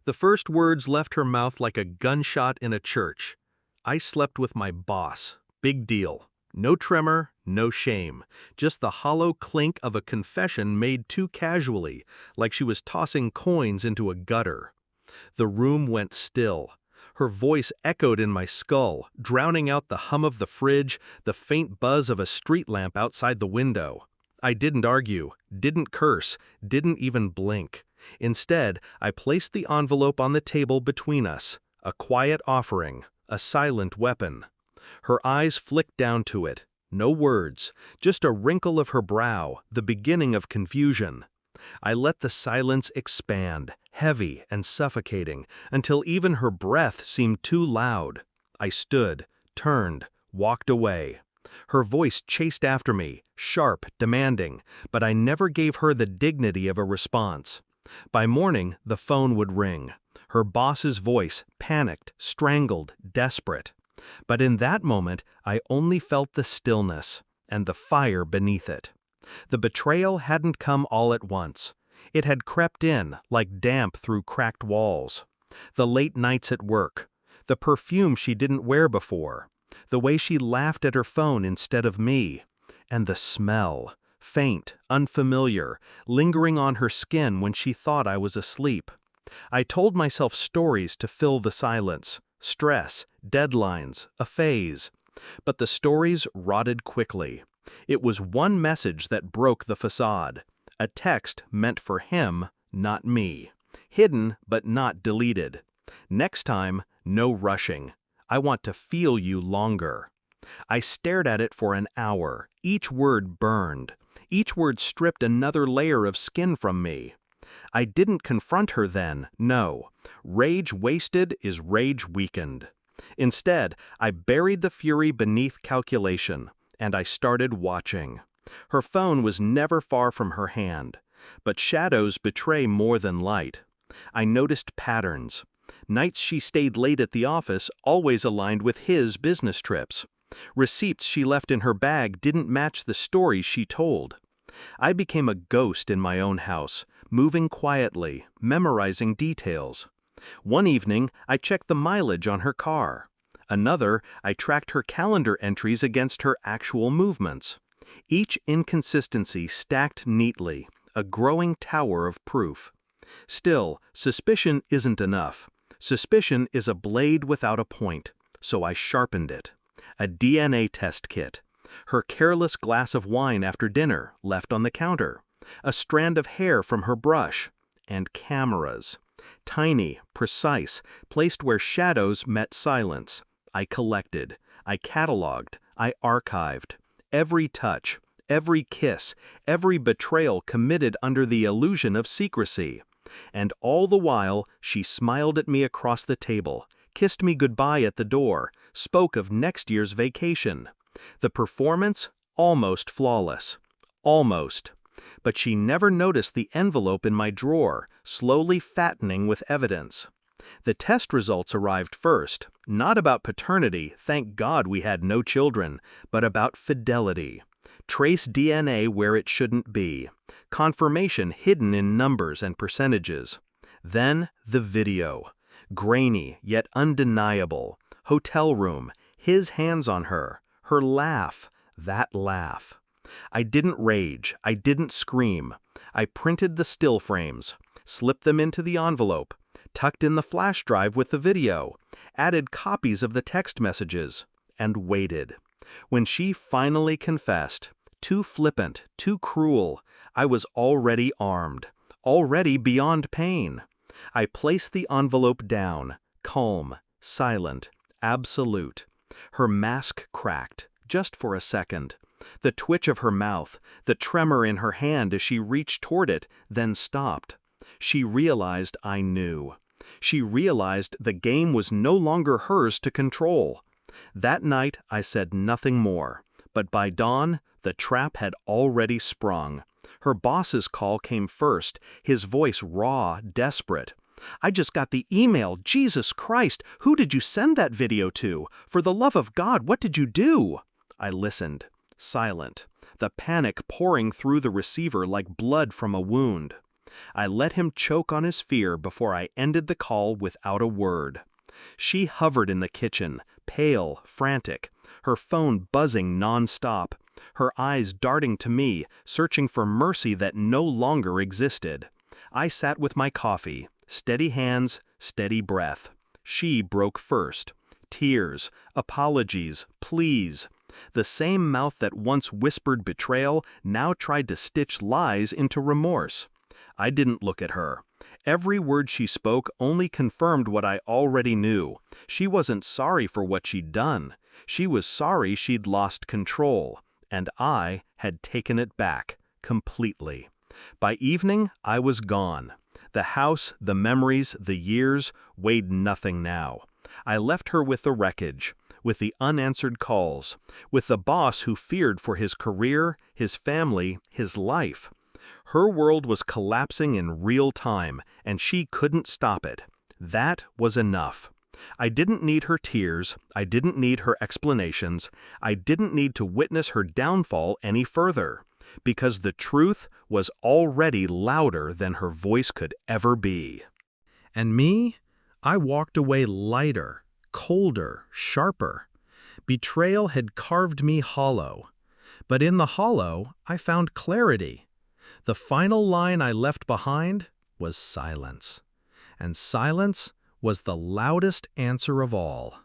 The first words left her mouth like a gunshot in a church. I slept with my boss. Big deal. No tremor, no shame. Just the hollow clink of a confession made too casually, like she was tossing coins into a gutter. The room went still. Her voice echoed in my skull, drowning out the hum of the fridge, the faint buzz of a street lamp outside the window. I didn't argue, didn't curse, didn't even blink. Instead, I placed the envelope on the table between us, a quiet offering, a silent weapon. Her eyes flicked down to it. No words, just a wrinkle of her brow, the beginning of confusion. I let the silence expand, heavy and suffocating, until even her breath seemed too loud. I stood, turned, walked away. Her voice chased after me, sharp, demanding, but I never gave her the dignity of a response. By morning, the phone would ring. Her boss's voice, panicked, strangled, desperate. But in that moment, I only felt the stillness and the fire beneath it. The betrayal hadn't come all at once. It had crept in, like damp through cracked walls. The late nights at work, the perfume she didn't wear before, the way she laughed at her phone instead of me, and the smell, faint, unfamiliar, lingering on her skin when she thought I was asleep. I told myself stories to fill the silence, stress, deadlines, a phase. But the stories rotted quickly. It was one message that broke the facade. A text meant for him, not me. Hidden, but not deleted. Next time, no rushing. I want to feel you longer. I stared at it for an hour. Each word burned. Each word stripped another layer of skin from me. I didn't confront her then, no. Rage wasted is rage weakened. Instead, I buried the fury beneath calculation, and I started watching. Her phone was never far from her hand, but shadows betray more than light. I noticed patterns. Nights she stayed late at the office always aligned with his business trips. Receipts she left in her bag didn't match the stories she told. I became a ghost in my own house, moving quietly, memorizing details. One evening, I checked the mileage on her car. Another, I tracked her calendar entries against her actual movements. Each inconsistency stacked neatly, a growing tower of proof. Still, suspicion isn't enough. Suspicion is a blade without a point, so I sharpened it. A DNA test kit. Her careless glass of wine after dinner, left on the counter. A strand of hair from her brush. And cameras. Tiny, precise, placed where shadows met silence. I collected. I cataloged. I archived. Every touch, every kiss, every betrayal committed under the illusion of secrecy. And all the while, she smiled at me across the table, kissed me goodbye at the door, spoke of next year's vacation. The performance, almost flawless. Almost. But she never noticed the envelope in my drawer, slowly fattening with evidence. The test results arrived first, not about paternity, thank God we had no children, but about fidelity. Trace DNA where it shouldn't be. Confirmation hidden in numbers and percentages. Then the video. Grainy, yet undeniable. Hotel room, his hands on her, her laugh, that laugh. I didn't rage, I didn't scream. I printed the still frames, slipped them into the envelope, tucked in the flash drive with the video, added copies of the text messages, and waited. When she finally confessed, too flippant, too cruel, I was already armed, already beyond pain. I placed the envelope down, calm, silent, absolute. Her mask cracked, just for a second. The twitch of her mouth, the tremor in her hand as she reached toward it, then stopped. She realized I knew. She realized the game was no longer hers to control. That night I said nothing more, but by dawn the trap had already sprung. Her boss's call came first, his voice raw, desperate. "I just got the email. Jesus Christ, who did you send that video to? For the love of God, what did you do?" I listened, silent, the panic pouring through the receiver like blood from a wound. I let him choke on his fear before I ended the call without a word. She hovered in the kitchen, pale, frantic, her phone buzzing non-stop, her eyes darting to me, searching for mercy that no longer existed. I sat with my coffee, steady hands, steady breath. She broke first. Tears, apologies, pleas. The same mouth that once whispered betrayal now tried to stitch lies into remorse. I didn't look at her. Every word she spoke only confirmed what I already knew. She wasn't sorry for what she'd done. She was sorry she'd lost control. And I had taken it back, completely. By evening, I was gone. The house, the memories, the years weighed nothing now. I left her with the wreckage, with the unanswered calls, with the boss who feared for his career, his family, his life. Her world was collapsing in real time, and she couldn't stop it. That was enough. I didn't need her tears, I didn't need her explanations, I didn't need to witness her downfall any further, because the truth was already louder than her voice could ever be. And me? I walked away lighter, colder, sharper. Betrayal had carved me hollow. But in the hollow, I found clarity. The final line I left behind was silence. And silence was the loudest answer of all.